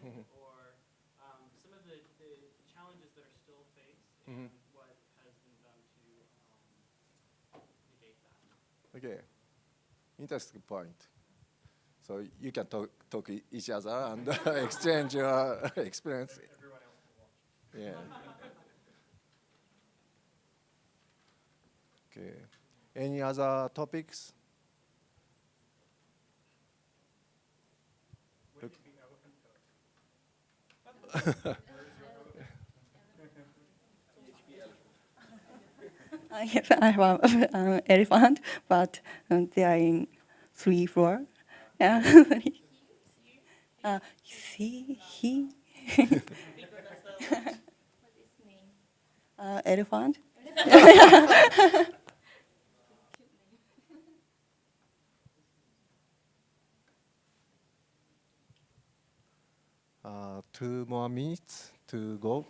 or some of the challenges that are still faced and what has been done to negate that. Okay, interesting point. So you can talk each other and exchange your experience. Everyone else can watch. Yeah. Okay. Any other topics? When did the elephant go? Where's your elephant? PHP elephant. Yes, I have an elephant, but they are in 3 floors. Yeah. He. Elephant. Two more minutes to go.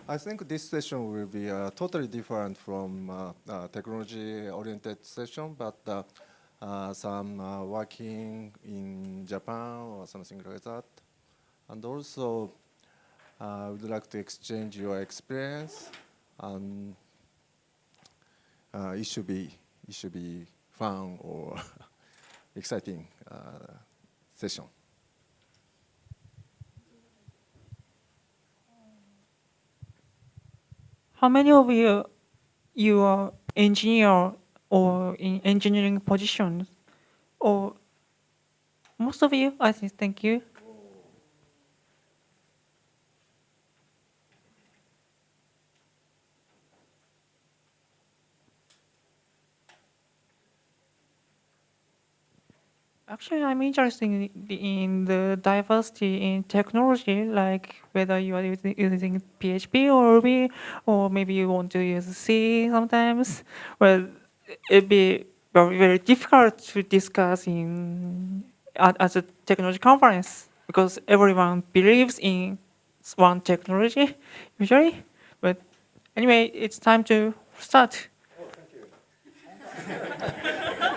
I think this session will be totally different from technology-oriented session, but some working in Japan or something like that. And also, I would like to exchange your experience, and it should be fun or exciting session. How many of you are engineer or in engineering positions? Or most of you, I think. Thank you. Actually, I'm interested in the diversity in technology, like whether you are using PHP or Ruby, or maybe you want to use C sometimes. Well, it'd be very, very difficult to discuss at a technology conference because everyone believes in one technology usually. But anyway, it's time to start.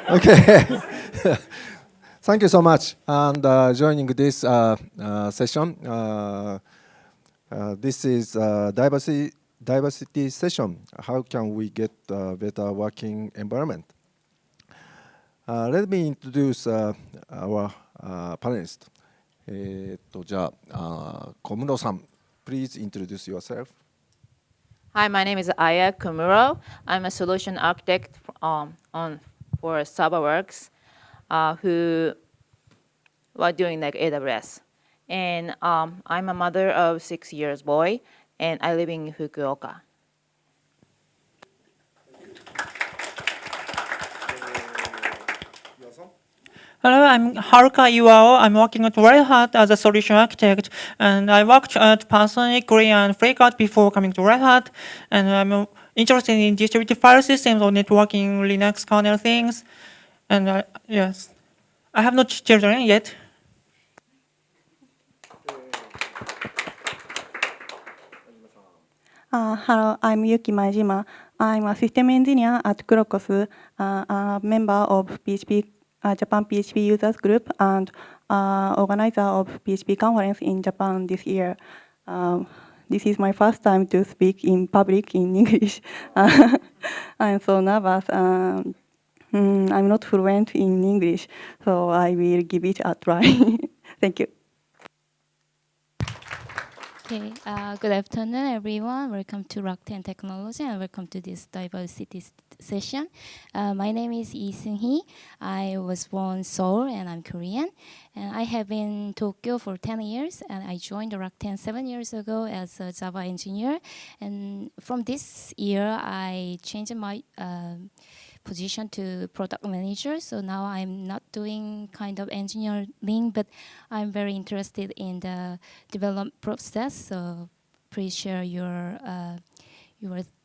Okay. Thank you so much and joining this session. This is diversity session. How can we get a better working environment? Let me introduce our panelist. じゃあ、小室さん、please introduce yourself. Hi, my name is Aya Kumuro. I'm a solution architect for ServerWorks, who were doing like AWS. And I'm a mother of 6 years boy, and I live in Fukuoka. Hello, I'm Haruka Iwao. I'm working at Red Hat as a solution architect, and I worked at Panasonic, Korea, and FreeCAD before coming to Red Hat. And I'm interested in distributed file systems or networking, Linux kernel things. And yes, I have no children yet. Hello, I'm Yuki Majima. I'm a system engineer at Crocus, a member of Japan PHP Users Group and organizer of PHP conference in Japan this year. This is my first time to speak in public in English. I'm so nervous. I'm not fluent in English, so I will give it a try. Thank you. Okay, good afternoon, everyone. Welcome to Rakuten Technology and welcome to this diversity session. My name is Lee Seung-hee. I was born in Seoul and I'm Korean. And I have been in Tokyo for 10 years and I joined Rakuten 7 years ago as a Java engineer. And from this year, I changed my position to product manager. So now I'm not doing kind of engineering, but I'm very interested in the development process. So please share your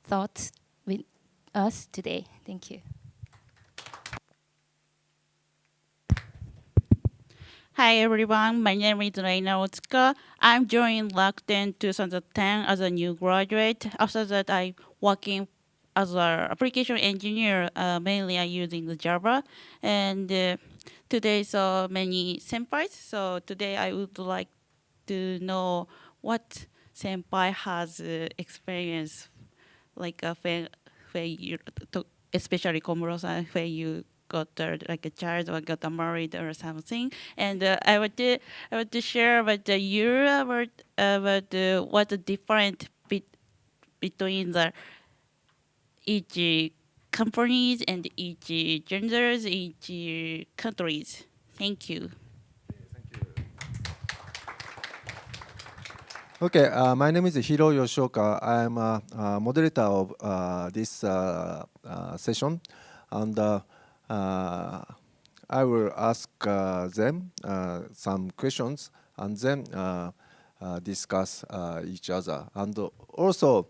thoughts with us today. Thank you. Hi everyone, my name is Reina Otsuka. I'm joining Rakuten 2010 as a new graduate. After that, I'm working as an application engineer. Mainly I'm using the Java. And today so many senpais. So today I would like to know what senpai has experience, like when you, especially Komuro-san, when you got like a child or got married or something. And I want to share about you about what the different between the each companies and each genders, each countries. Thank you. Okay, my name is Hiro Yoshioka. I am a moderator of this session, and I will ask them some questions, and then discuss each other. And also,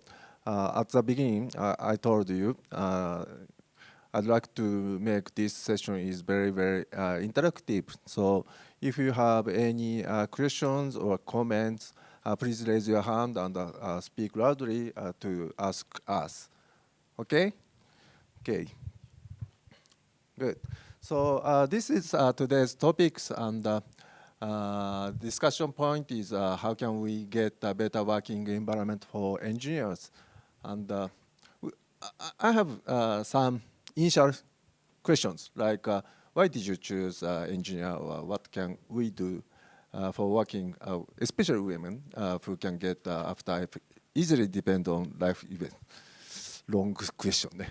at the beginning, I told you I'd like to make this session is very interactive. So if you have any questions or comments, please raise your hand and speak loudly to ask us. Okay? Okay. Good. So this is today's topics, and discussion point is how can we get a better working environment for engineers. And I have some initial questions like why did you choose engineer, or what can we do for working, especially women who can get after life easily depend on life event. Long question.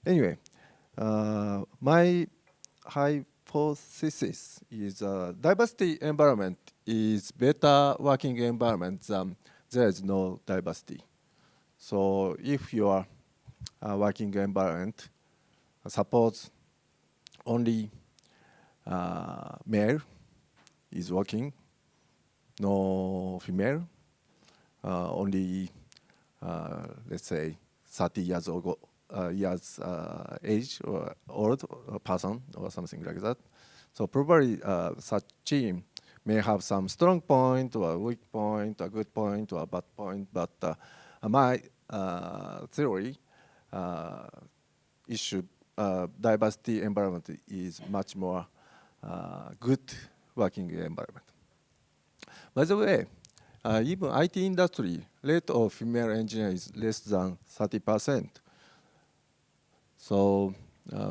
Anyway, my hypothesis is diversity environment is better working environment than there is no diversity. So if your working environment suppose only male is working, no female, only let's say 30 years ago, age or old person or something like that. So probably such team may have some strong point or weak point, a good point or a bad point. But my theory issue diversity environment is much more good working environment. By the way, even IT industry, rate of female engineer is less than 30%. So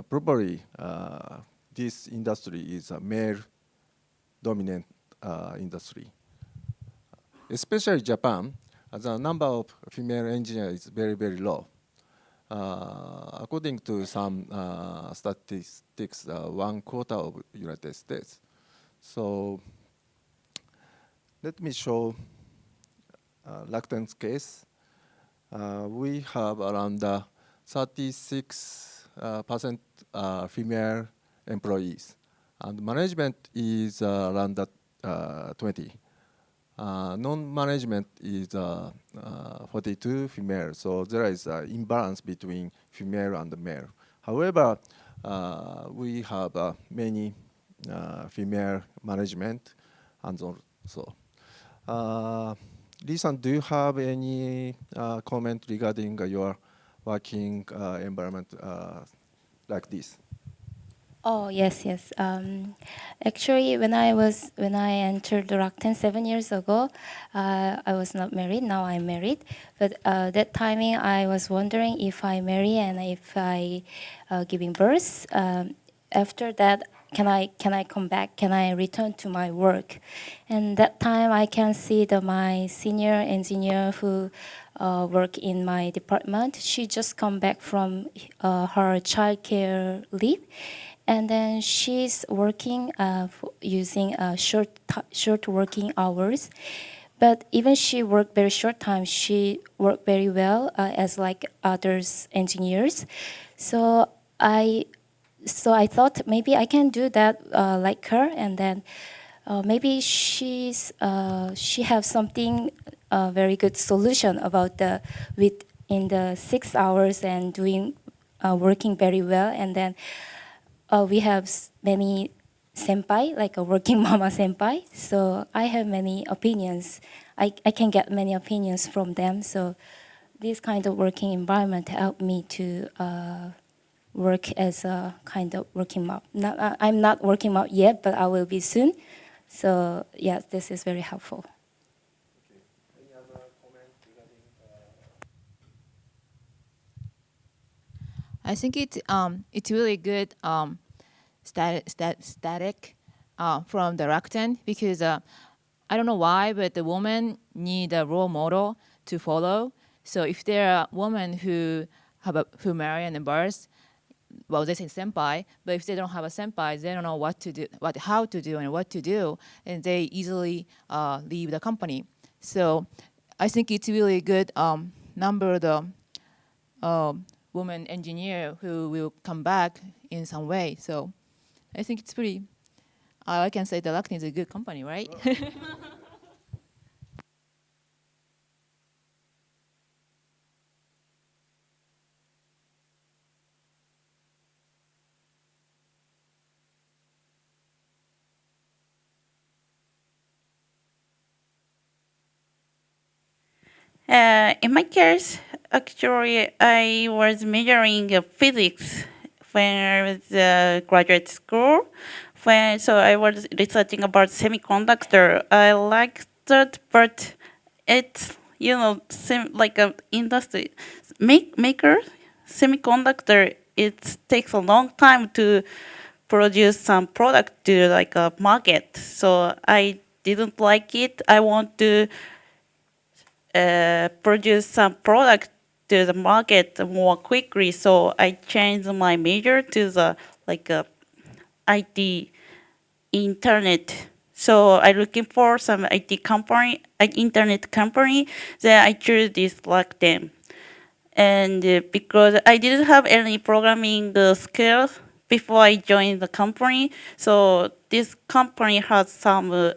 probably this industry is a male-dominant industry. Especially Japan, the number of female engineers is very low. According to some statistics, 1/4 of United States. So let me show Rakuten's case. We have around 36% female employees, and management is around 20. Non-management is 42 female, so there is an imbalance between female and male. However, we have many female management, and so. Lee-san, do you have any comment regarding your working environment like this? Oh yes. Actually, when I entered Rakuten 7 years ago, I was not married. Now I'm married. But that timing, I was wondering if I marry and if I giving birth. After that, can I come back? Can I return to my work? And that time, I can see my senior engineer who work in my department. She just come back from her childcare leave. And then she's working using short working hours. But even she worked very short time, she worked very well as like others engineers. So I thought maybe I can do that like her, and then maybe she have something very good solution about in the 6 hours and doing working very well, and then. We have many senpai, like a working mama senpai. So I have many opinions. I can get many opinions from them. So this kind of working environment helped me to work as a kind of working mom. I'm not working mom yet, but I will be soon. So yes, this is very helpful. Any other comment regarding? I think it's really good static from the Rakuten because I don't know why, but the women need a role model to follow. So if there are women who who marry and birth, well, they say senpai, but if they don't have a senpai, they don't know what to do, how to do, and what to do, and they easily leave the company. So I think it's really good number the woman engineer who will come back in some way. So I think it's pretty. I can say the Rakuten is a good company, right? In my case, actually, I was majoring physics when I was graduate school. So I was researching about semiconductor. I liked that, but it's like a industry maker semiconductor. It takes a long time to produce some product to like a market. So I didn't like it. I want to produce some product to the market more quickly. So I changed my major to the like IT internet. So I'm looking for some IT company, internet company. Then I choose this Rakuten. And because I didn't have any programming skills before I joined the company, so this company has some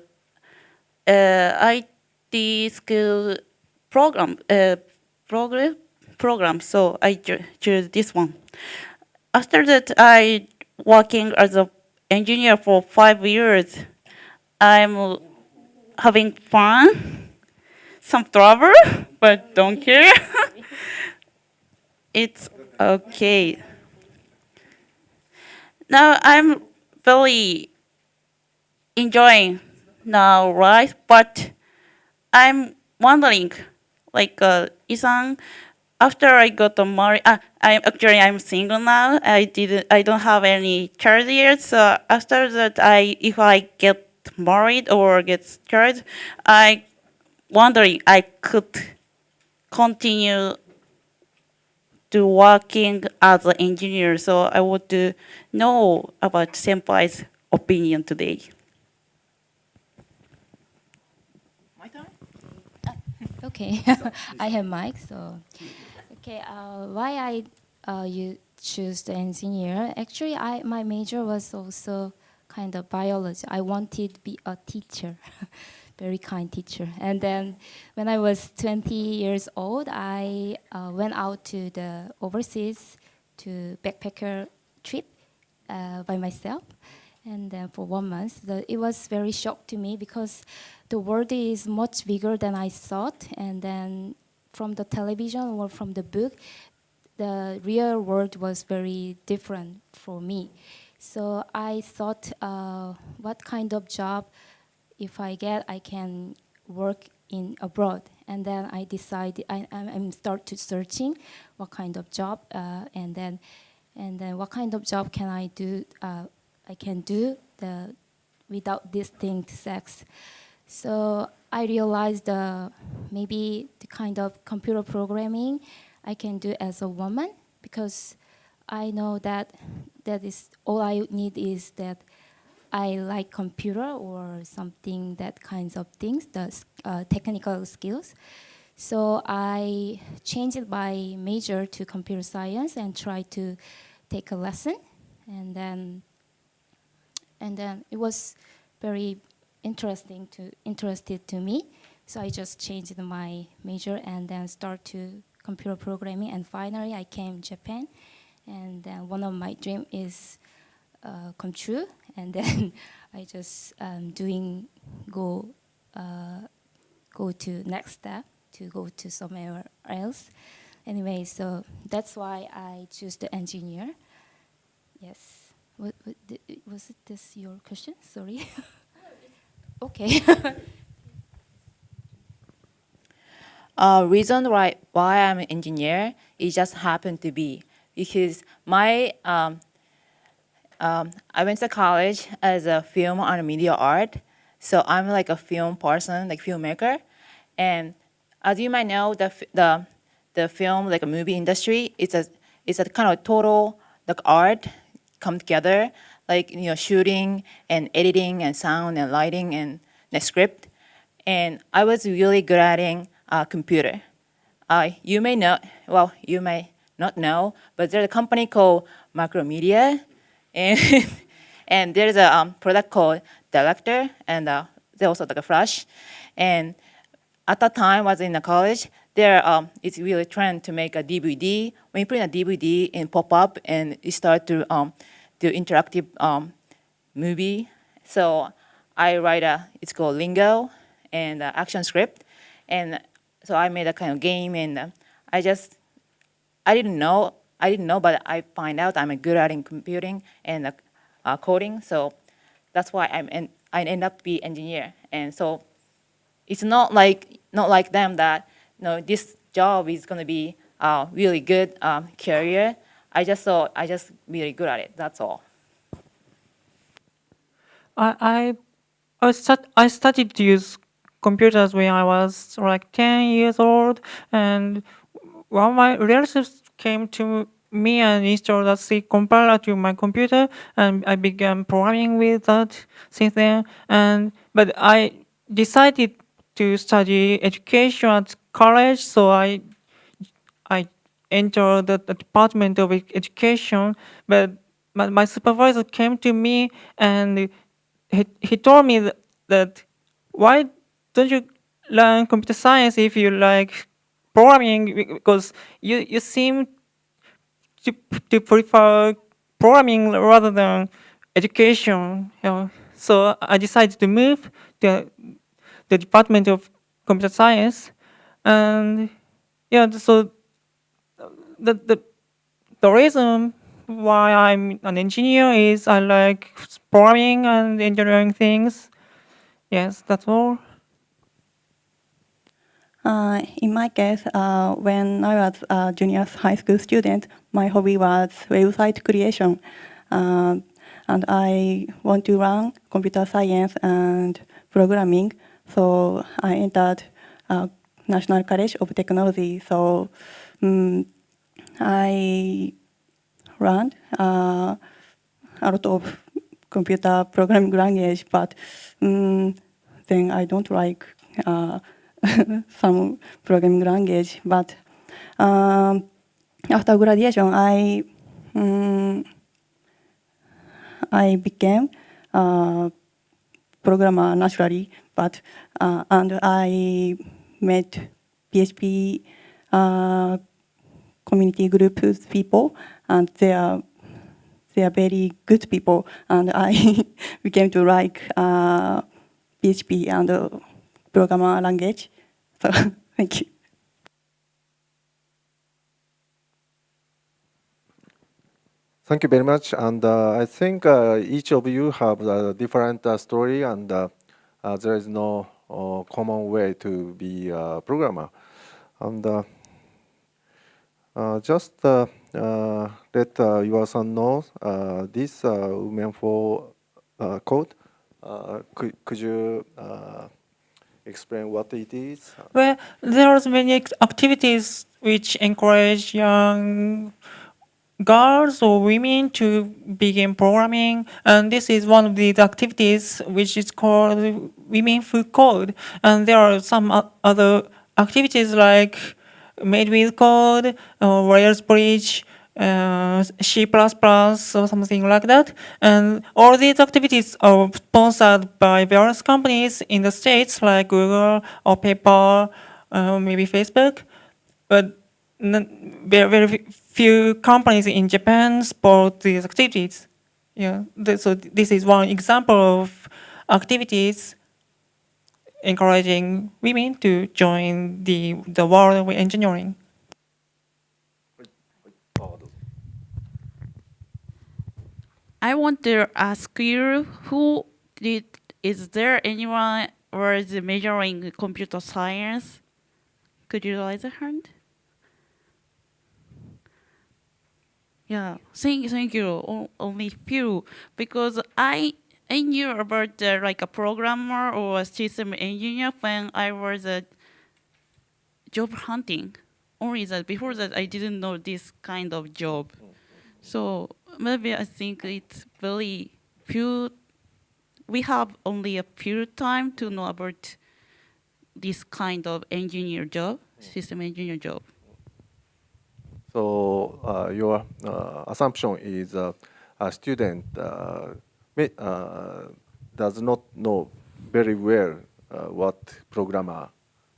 IT skill program, program. So I choose this one. After that, I working as an engineer for 5 years. I'm having fun, some trouble, but don't care. It's okay. Now I'm very enjoying now, right? But I'm wondering, like Isan, after I got married, I'm single now. I don't have any child yet. So after that, if I get married or get child, I wondering I could continue to working as an engineer. So I want to know about senpai's opinion today. My turn. Okay, I have mic, so okay. Why I you choose the engineer? Actually, my major was also kind of biology. I wanted to be a teacher, very kind teacher. And then when I was 20 years old, I went out to the overseas to backpacker trip by myself. And then for 1 month, it was very shock to me because the world is much bigger than I thought. And then from the television or from the book, the real world was very different for me. So I thought, what kind of job, if I get, I can work in abroad. And then I decided, I'm start to searching what kind of job, and then what kind of job can I do? I can do without distinct sex. So I realized maybe the kind of computer programming I can do as a woman because I know that is all I need is that I like computer or something that kinds of things, the technical skills. So I changed my major to computer science and tried to take a lesson, and then it was very interested to me. So I just changed my major and then start to computer programming, and finally I came Japan, and then one of my dream is come true, and then I just doing go to next step to go to somewhere else. Anyway, so that's why I choose the engineer. Yes. Was it this your question? Sorry. Okay. Reason why I'm an engineer, it just happened to be because I went to college as a film and media art, so I'm like a film person, like filmmaker, and as you might know, the film like a movie industry, it's a kind of total like art come together, like shooting and editing and sound and lighting and the script, and I was really good at it computer. You may know, well, you may not know, but there's a company called Macromedia, and and there's a product called Director, and there's also like a Flash, and at that time I was in the college. There, it's really trend to make a DVD. When you put in a DVD and pop up, and you start to do interactive movie. So I write it's called Lingo and action script, and so I made a kind of game, and I didn't know, but I find out I'm good at in computing and coding. So that's why I end up be engineer, and so it's not like them that this job is going to be a really good career. I just really good at it. That's all. I I started to use computers when I was like 10 years old, and one of my relatives came to me and installed a C compiler to my computer, and I began programming with that since then. But I decided to study education at college, so I entered the Department of Education, but my supervisor came to me and he told me that why don't you learn computer science if you like programming, because you seem to, to prefer programming rather than education. So I decided to move to the Department of Computer Science, and yeah, so the the the reason why I'm an engineer is I like programming and engineering things. Yes, that's all. In my case, when I was a junior high school student, my hobby was website creation. And I want to learn computer science and programming. So I entered National College of Technology. So I learned a lot of computer programming language, but then I don't like some programming language. But after graduation, I became a programmer naturally, but and I met PHP community group people, and they are very good people, and I became to like PHP and programmer language. So thank you. Thank you very much. And I think each of you have a different story, and there is no common way to be a programmer. And just let your son know this Women for code. Could you explain what it is? Well, there are many activities which encourage young girls or women to begin programming, and this is one of these activities which is called Women Who Code. And there are some other activities like Made with Code, Rails Bridge, C++, or something like that. And all these activities are sponsored by various companies in the States like Google or PayPal, maybe Facebook. But very few companies in Japan support these activities. Yeah, so this is one example of activities encouraging women to join the world of engineering. I want to ask you, is there anyone who is majoring computer science? Could you raise a hand? Yeah, thank you. Only few, because I knew about like a programmer or a system engineer when I was job hunting. Only that before that I didn't know this kind of job. So maybe I think it's very few. We have only a few time to know about this kind of engineer job, system engineer job. So your assumption is a student does not know very well what programmer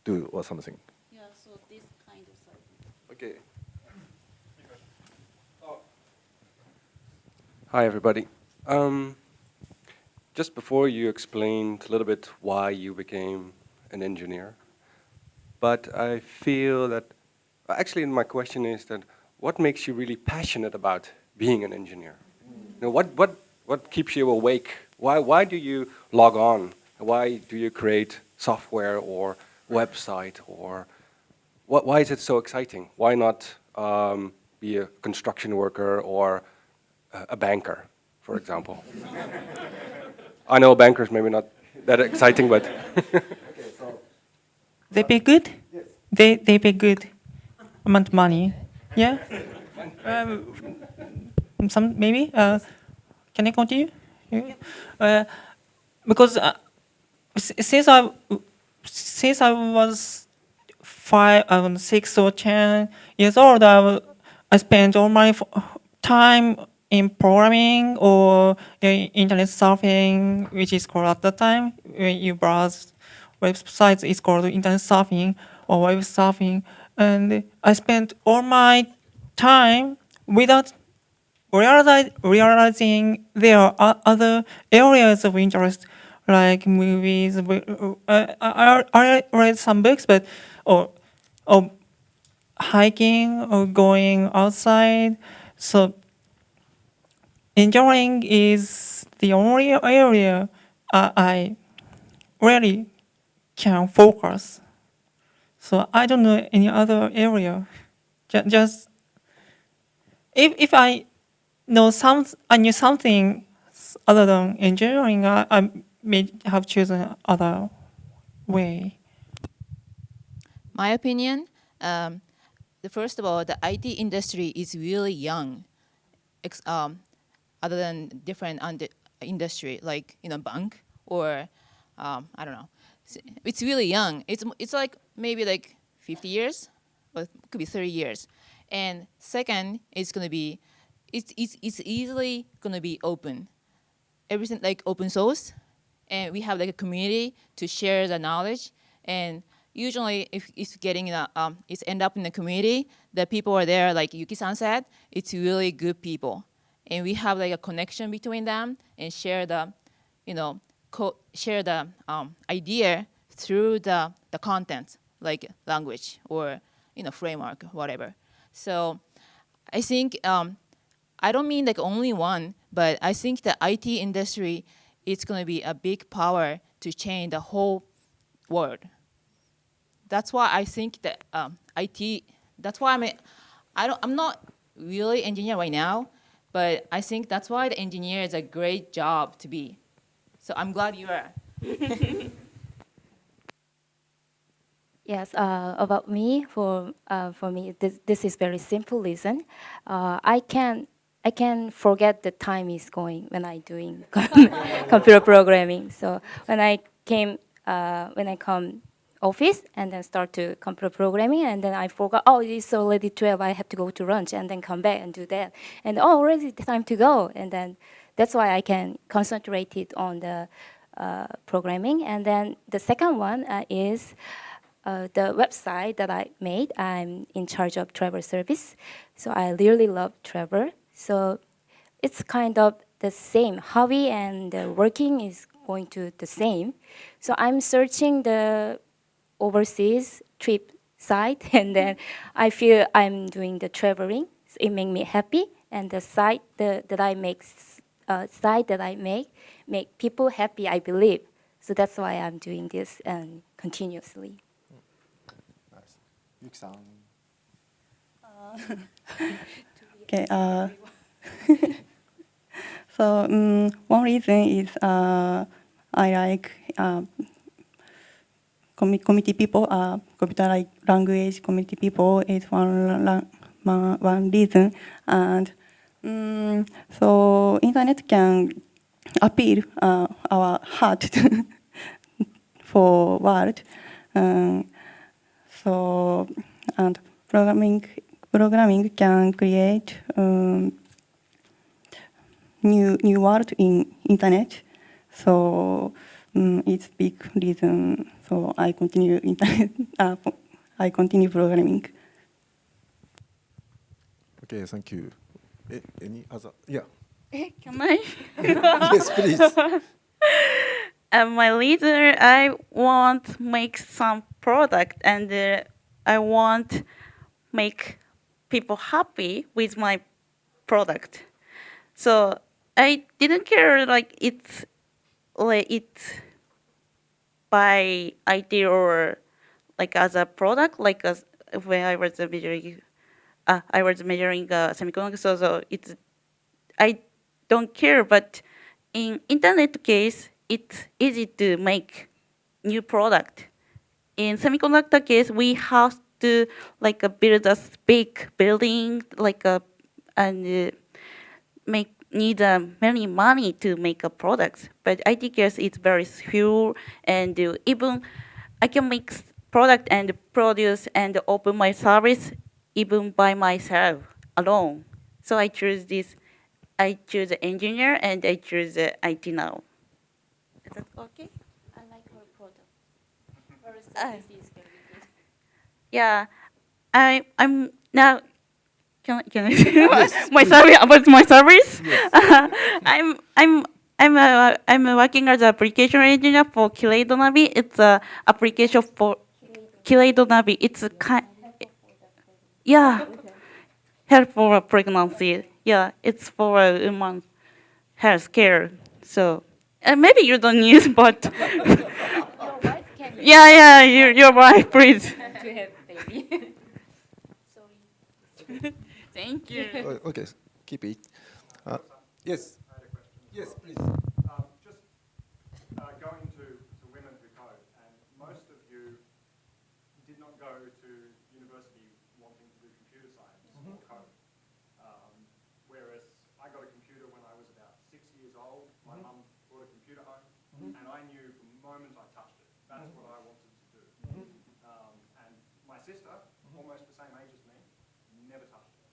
do or something. Yeah, so this kind of side. Okay. Hi, everybody. Just before you explained a little bit why you became an engineer, but I feel that, actually my question is that what makes you really passionate about being an engineer? You know, what keeps you awake? Why do you log on? Why do you create software or website? Or why is it so exciting? Why not be a construction worker or a banker, for example? I know bankers maybe not that exciting, but They pay good. They pay good amount of money. Yeah. Some maybe. Can I continue? Yeah. Because since I was 6 or 10 years old, I spent all my time in programming or internet surfing, which is called at the time when you browse websites, it's called internet surfing or web surfing, and I spent all my time without realizing there are other areas of interest, like movies. I read some books, but or hiking or going outside. So enjoying is the only area I really can focus. So I don't know any other area. Just if I knew something other than engineering, I may have chosen other way. My opinion, first of all, the IT industry is really young, other than different industry like bank or I don't know. It's really young. It's like maybe like 50 years, or it could be 30 years. And second, it's easily gonna be open. Everything like open source, and we have like a community to share the knowledge. And usually, if it's it's end up in the community, the people are there, like Yuki-san said, it's really good people, and we have like a connection between them and share the, idea through the content, like language or framework, whatever. So I think I don't mean like only one, but I think the IT industry is going to be a big power to change the whole world. That's why I think that IT. That's why I'm not really engineer right now, but I think that's why the engineer is a great job to be. So I'm glad you are. Yes, about me, for me, this is very simple reason. I can forget the time is going when I doing computer programming. So when I come office and then start to computer programming, and then I forgot, oh, it's already 12, I have to go to lunch, and then come back and do that, and oh, already time to go, and then that's why I can concentrate it on the programming. And then the second one is the website that I made. I'm in charge of travel service, so I really love travel. So it's kind of the same hobby, and the working is going to the same. So I'm searching the overseas trip site, and then I feel I'm doing the traveling. So it makes me happy, and the site that I make site that I make people happy, I believe. So that's why I'm doing this continuously. Nice. Yuki-san. Okay. So one reason is I like community people. Computer language community people is one reason, and so internet can appeal our heart for world. So and programming can create new world in internet. So it's big reason. So I continue internet. I continue programming. Okay, thank you. Any other? Yeah. Can I? Yes, please. My leader, I want make some product and I want make people happy with my product. So I didn't care like it's by idea or like as a product, like as when I was measuring, semiconductor. So it's I don't care, but in internet case, it's easy to make new product. In semiconductor case, we have to like build a big building, like and make need many money to make a product. But IT case it's very few, and even I can make product and produce and open my service even by myself alone. So I choose this. I choose engineer and I choose IT now. Is that okay? I like her product. Her service is very good. Yeah, I'm now. Can I say my service about my service? Yes. I'm working as an application engineer for Kireido Navi. It's a application for Kireido Navi. It's a yeah, help for a pregnancy. Yeah, it's for a woman's health care. So maybe you don't need, but Your wife can yeah, you're right, please. to have baby. Sorry. Thank you. Okay, keep it. Yes. I had a question. Yes, please. Just going to women who code, and most of you did not go to university wanting to do computer science or code. Whereas I got a computer when I was about 6 years old. My mum brought a computer home, and I knew from the moment I touched it, that's what I wanted to do. And my sister, almost the same age as me, never touched it.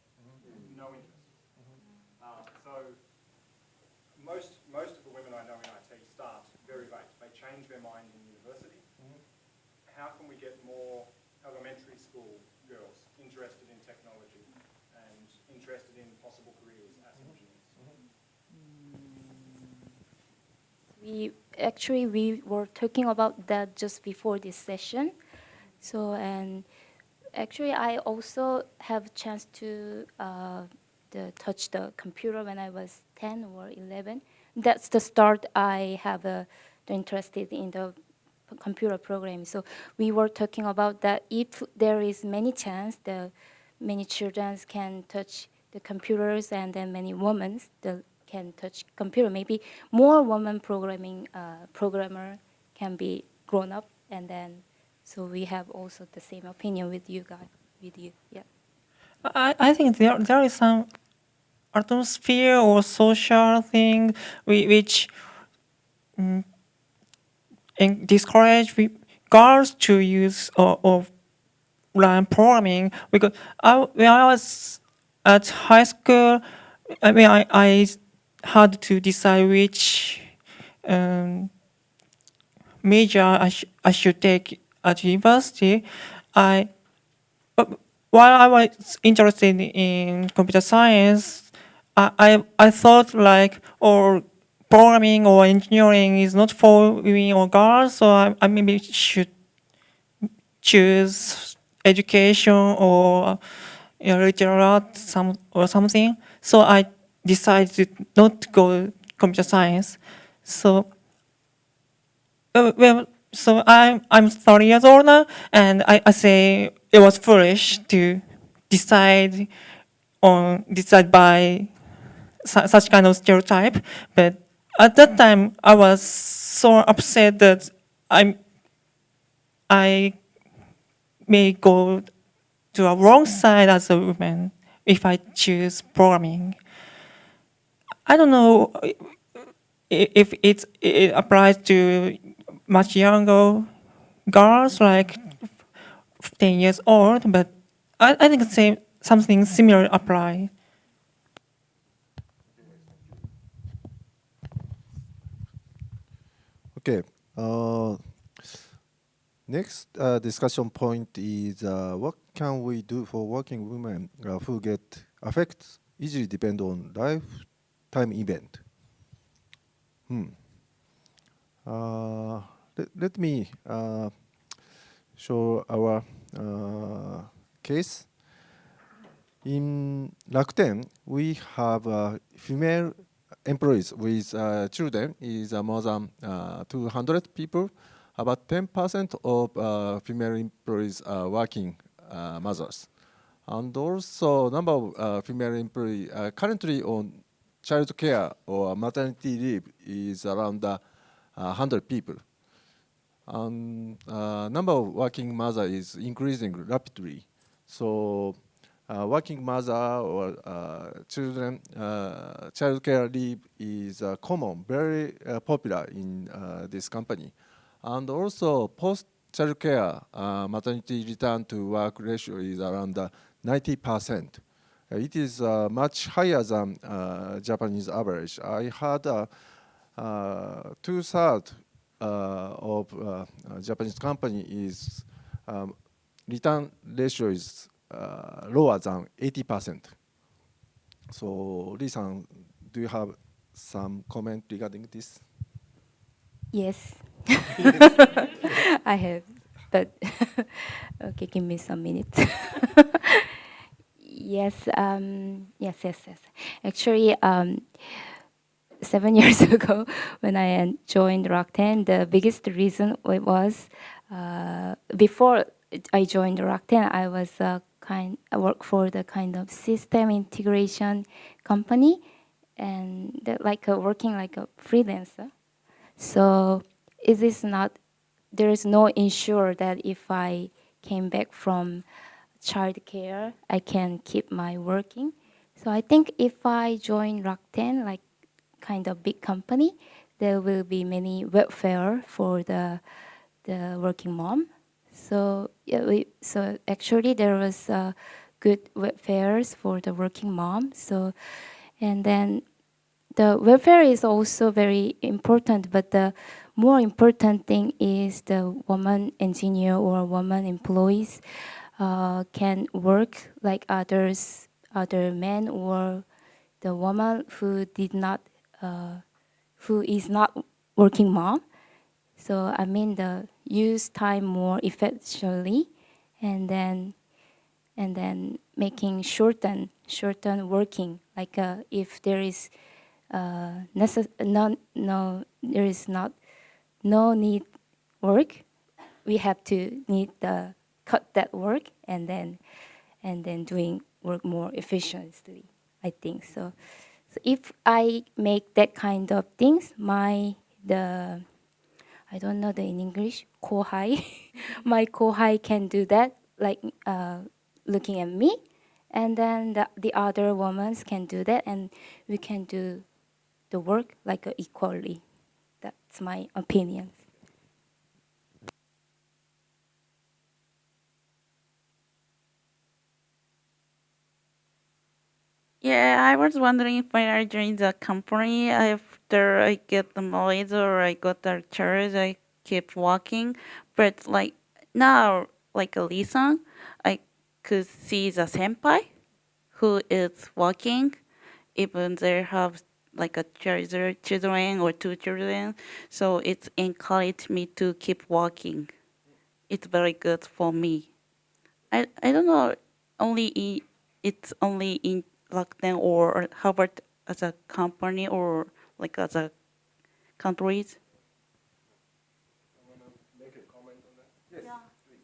No interest. So most of the women I know in IT start very late. They change their mind in university. How can we get more elementary school girls interested in technology and interested in possible careers as engineers? We were talking about that just before this session. So and actually I also have a chance to touch the computer when I was 10 or 11. That's the start I have interested in the computer programming. So we were talking about that if there is many chance, many children can touch the computers, and then many women can touch computer. Maybe more women programmer can be grown up, and then so we have also the same opinion with you guys. With you, yeah. I think there is some atmosphere or social thing which discourage girls to use or learn programming, because when I was at high school, I had to decide which major I should take at university. While I was interested in computer science, I thought like, or programming or engineering is not for women or girls, so I maybe should choose education or literate or something. So I decided not to go computer science. So, so I'm 30 years old now, and I say it was foolish to decide by such kind of stereotype. But at that time, I was so upset that I may go to a wrong side as a woman if I choose programming. I don't know if it applies to much younger girls, like 10 years old, but I think something similar apply. Okay. Next discussion point is what can we do for working women who get affects easily depend on lifetime event. Let me show our case. In Rakuten, we have female employees with children is more than 200 people. About 10% of female employees are working mothers. And also number of female employees currently on child care or maternity leave is around 100 people. And number of working mother is increasing rapidly. So working mother or children child care leave is common, very popular in this company. And also post child care maternity return to work ratio is around 90%. It is much higher than Japanese average. I had 2/3 of Japanese company is return ratio is lower than 80%. So, Lee-san, do you have some comment regarding this? Yes. I have, but okay, give me some minutes. Yes, yes. Actually, 7 years ago, when I joined Rakuten, the biggest reason it was before I joined Rakuten, I was I work for the kind of system integration company, and working like a freelancer. So it is not, there is no ensure that if I came back from childcare, I can keep my working. So I think if I join Rakuten, like kind of big company, there will be many welfare for the working mom. So yeah, so actually there was good welfares for the working mom. So and then the welfare is also very important, but the more important thing is the woman engineer or woman employees can work like other men, or the woman who did not, who is not working mom. So I mean the use time more effectively, and then making shorten working. Like if there is there is not no need work, we have to need the cut that work, and then doing work more efficiently. I think so. So if I make that kind of things, I don't know the in English, kohai, my kohai can do that, like looking at me, and then the other women can do that, and we can do the work like equally. That's my opinion. Yeah, I was wondering if when I joined the company, after I get the knowledge or I got the chairs, I keep walking. But like now, like a Lee-san, I could see the senpai who is walking, even they have like a children or two children. So it's encouraged me to keep walking. It's very good for me. I don't know, it's only in Rakuten or how about as a company or like other countries? Want to make a comment on that? Yes, please.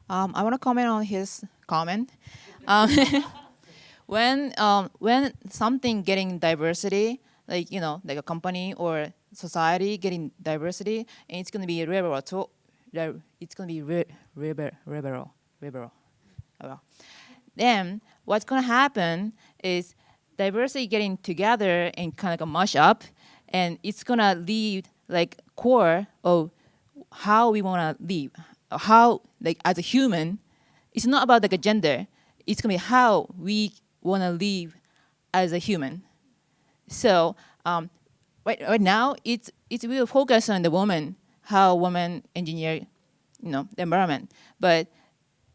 I want to comment on his comment. Um, when something getting diversity, like like a company or society getting diversity, and it's gonna be liberal to, it's gonna be liberal. Oh, well. Then what's gonna happen is diversity getting together and kind of like a mush up, and it's gonna lead like core of how we wanna live, how like as a human. It's not about like a gender. It's gonna be how we wanna live as a human. So right now it's really focused on the woman, how women engineer, the environment. But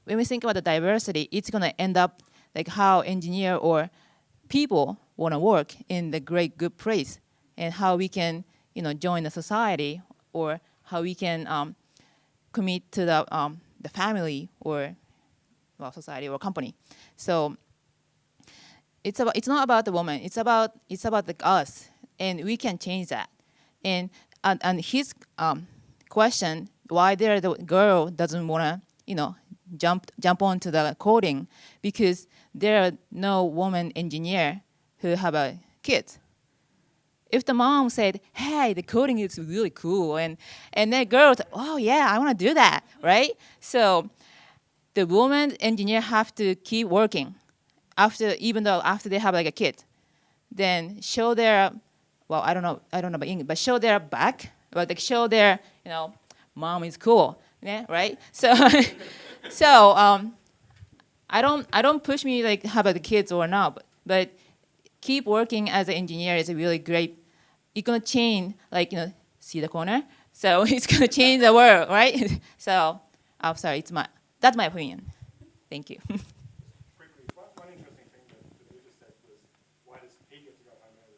when we think about the diversity, it's gonna end up like how engineer or people wanna work in the great good place, and how we can join the society, or how we can commit to the family, or society or company. So it's not about the woman. It's about like us, and we can change that. And his question, why there the girl doesn't wanna jump onto the coding, because there are no woman engineer who have a kid. If the mom said, "Hey, the coding is really cool," and that girl, "Oh yeah, I want to do that," right? So the woman engineer have to keep working even though after they have like a kid, then show their, well, I don't know about English, but show their back, but like show their, mom is cool, yeah, right? So so I don't push me like have the kids or not, but keep working as an engineer is a really great. It's gonna change, like see the corner. So it's gonna change the world, right? So I'm sorry, that's my opinion. Thank you. Quickly, one interesting thing that you just said was, why does he get to go home early?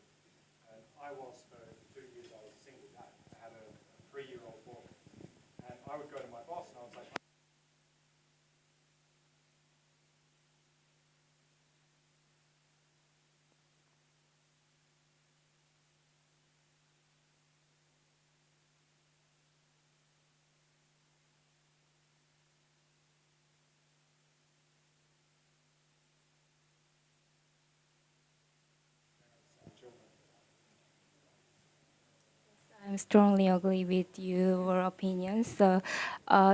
And I was, for 2 years, I was a single dad. I had a 3-year-old boy. And I would go to my boss and I was like, I strongly agree with your opinions. So,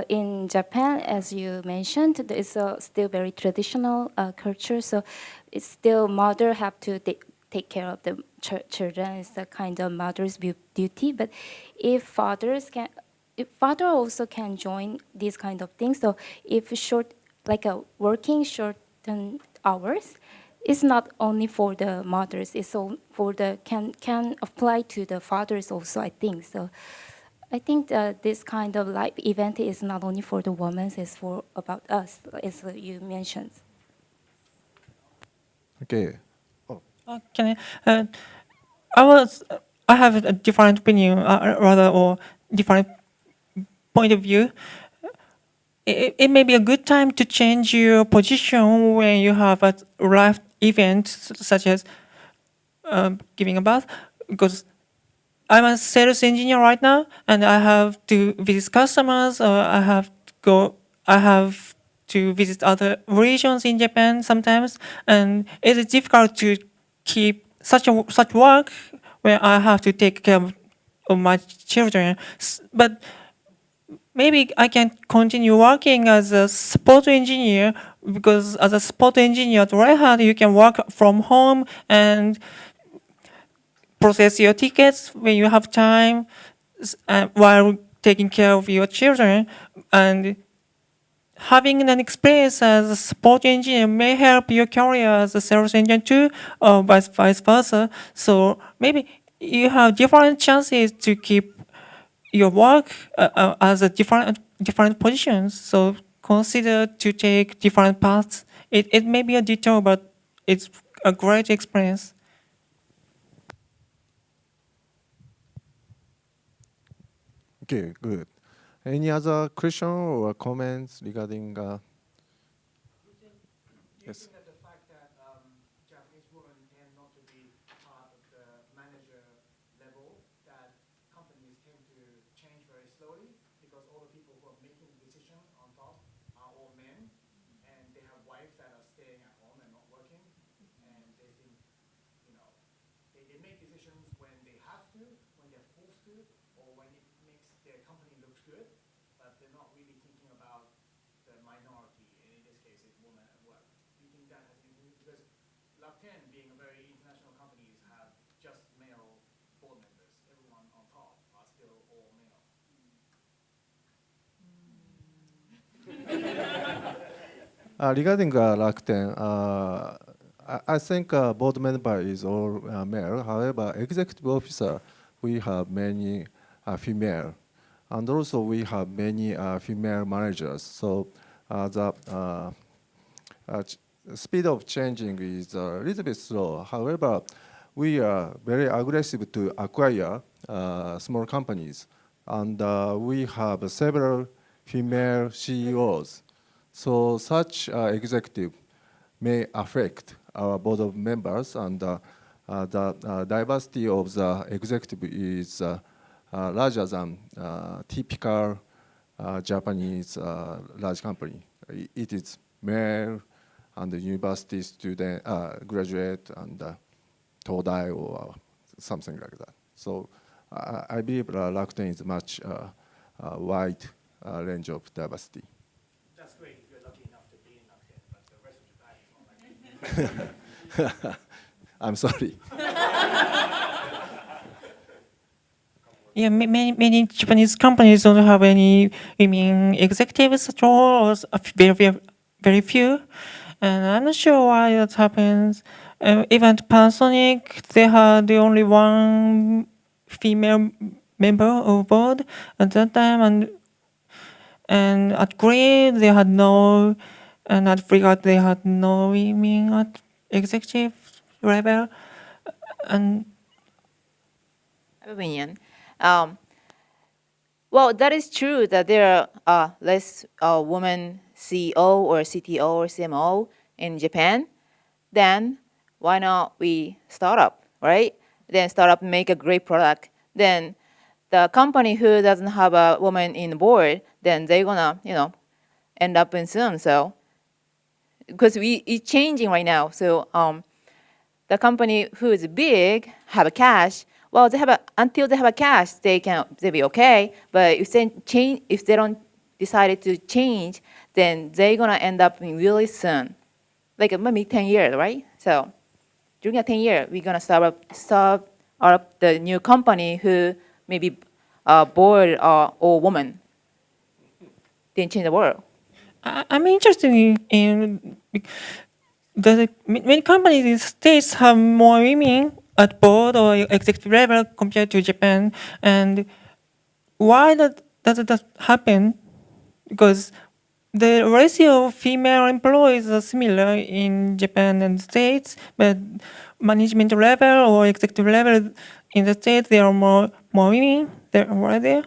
in Japan, as you mentioned, it's still very traditional culture. So, it's still mother have to take care of the children. It's the kind of mother's duty. But if father also can join these kind of things. So, if short, like a working short than ours. It's not only for the mothers. It's all for the can apply to the fathers also. I think so. I think that this kind of live event is not only for the women. It's for about us, as you mentioned. Okay. Can I was I have a different opinion, rather, or different point of view. It may be a good time to change your position when you have a live event such as giving a bath, because I'm a sales engineer right now, and I have to visit customers. I have to visit other regions in Japan sometimes, and it is difficult to keep such work where I have to take care of my children. But maybe I can continue working as a support engineer, because as a support engineer at Red Hat, you can work from home and process your tickets when you have time while taking care of your children. And having an experience as a support engineer may help your career as a sales engineer too, or vice versa. So maybe you have different chances to keep your work as a different positions. So consider to take different paths. It may be a detour, but it's a great experience. Okay, good. Any other question or comments regarding? Yes. That the fact that Japanese women tend not to be part of the manager level, that companies tend to change very slowly because all the people who are making the decision on top are all men, and they have wives that are staying at home and not working, and they think, they make decisions when they have to, when they're forced to, or when it makes their company looks good, but they're not really thinking about the minority, and in this case, it's women at work. Do you think that has anything, because Rakuten, being a very international company, have just male board members. Everyone on top are still all male. Regarding Rakuten, I think board member is all male. However, executive officer, we have many female, and also we have many female managers. So the speed of changing is a little bit slow. However, we are very aggressive to acquire small companies, and we have several female CEOs. So such executive may affect our board of members, and the diversity of the executive is larger than typical Japanese large company. It is male and university student, graduate, and Todai or something like that. So I believe Rakuten is much wide range of diversity. That's great if you're lucky enough to be in Rakuten, but the rest of Japan is not like that. I'm sorry. Yeah, many Japanese companies don't have any women executives at all, or very few. And I'm not sure why that happens. Even at Panasonic, they had the only one female member of board at that time, and at Grid they had no, and at Frigate they had no women at executive level, and Opinion. Well, that is true that there are less women CEO or CTO or CMO in Japan. Then why not we start up, right? Then start up, make a great product. Then the company who doesn't have a woman in the board, then they're gonna, end up in soon. So because it's changing right now. So the company who is big have a cash. Well, until they have a cash, they'll be okay. But if they don't decide to change, then they're gonna end up in really soon, like maybe 10 years, right? So during a 10 year, we're gonna start up the new company who maybe board or woman. Then change the world. I'm interested in many companies in the States have more women at board or executive level compared to Japan. And why does that happen? Because the ratio of female employees are similar in Japan and States, but management level or executive level in the States, there are more women there.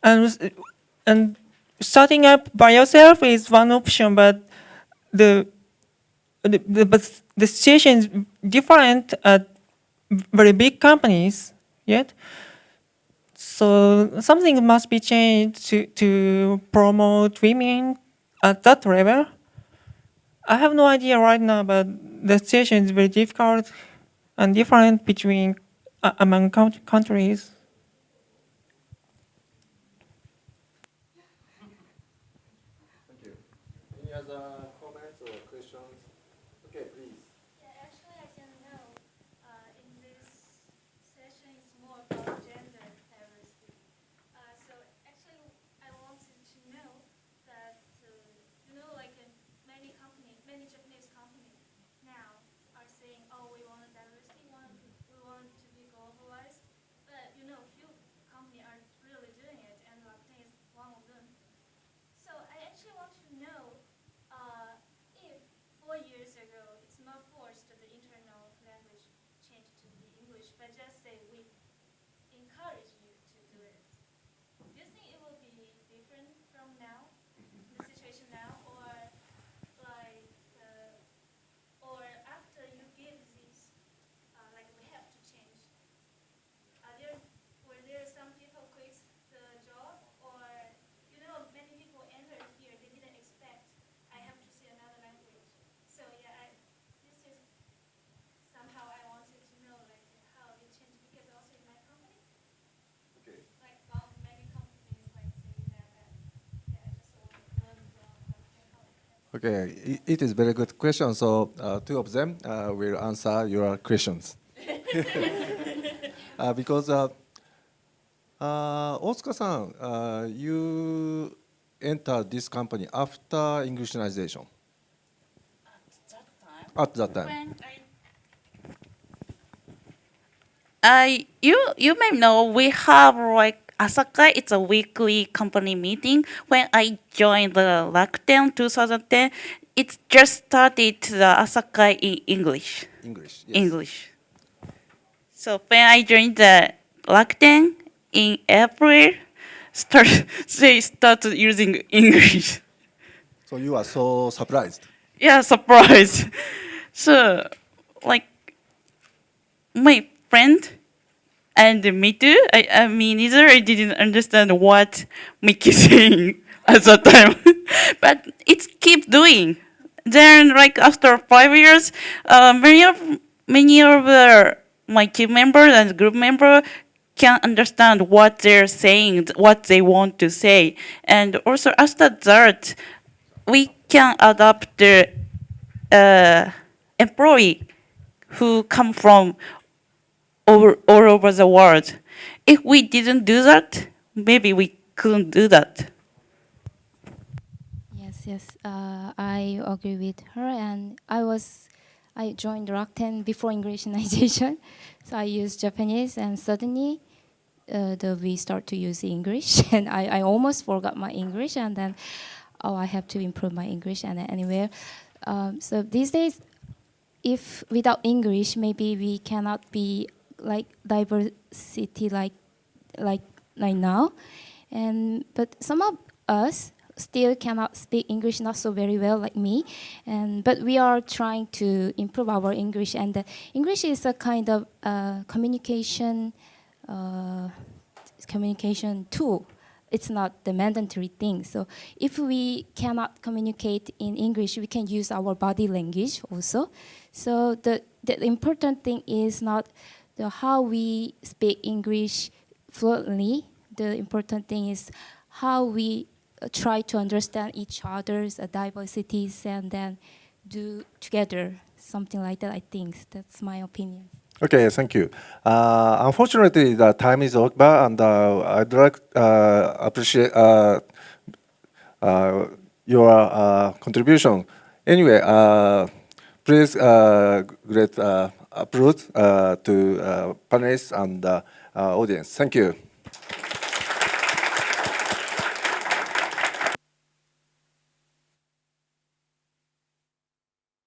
And starting up by yourself is one option, but but the situation is different at very big companies yet. So something must be changed to promote women at that level. I have no idea right now, but the situation is very difficult and different between among countries. Thank you. Any other comments or questions? Okay, please. Yeah, actually, I didn't know. In this session, it's more about gender diversity. So actually, I wanted to know that like in many Japanese companies now are saying, "Oh, we want a diversity, we want to be globalized." But few companies are really doing it, and Rakuten is one of them. So I actually want to know if 4 years ago it's not forced the internal language change to be English, but just say we encourage you to do it. Do you think it will be different from now, the situation now, or like, or after you give these, like we have to change? Were there some people quit the job, or many people entered here, they didn't expect I have to see another language. So yeah, this is somehow I wanted to know like how it changed, because also in my company, Okay. like many companies like say that yeah, I just want to learn from how it can. Okay, it is very good question. So two of them will answer your questions. Because Otsuka-san, you entered this company after Englishinization. At that time. When you may know we have like Asaka. It's a weekly company meeting. When I joined the Rakuten 2010, it just started the Asaka in English. English, yes. English. So when I joined the Rakuten in April, they started using English. So you are so surprised. Yeah, surprised. So, like, my friend and me too. I mean, either I didn't understand what Mickey saying at that time, but it keep doing. Then, like after 5 years, many of my team members and group members can understand what they're saying, what they want to say, and also after that, we can adapt the employee who come from all over the world. If we didn't do that, maybe we couldn't do that. Yes. I agree with her, and I joined Rakuten before Englishinization, so I used Japanese, and suddenly we start to use English, and I almost forgot my English, and then I have to improve my English and anywhere. So these days, if without English, maybe we cannot be like diversity like now, but some of us still cannot speak English not so very well like me, but we are trying to improve our English, and English is a kind of communication tool. It's not the mandatory thing. So if we cannot communicate in English, we can use our body language also. So the important thing is not how we speak English fluently. The important thing is how we try to understand each other's diversities and then do together something like that. I think that's my opinion. Okay, thank you. Unfortunately, the time is over, and I'd like appreciate your contribution Anyway, please great applause to panelists and audience. Thank you.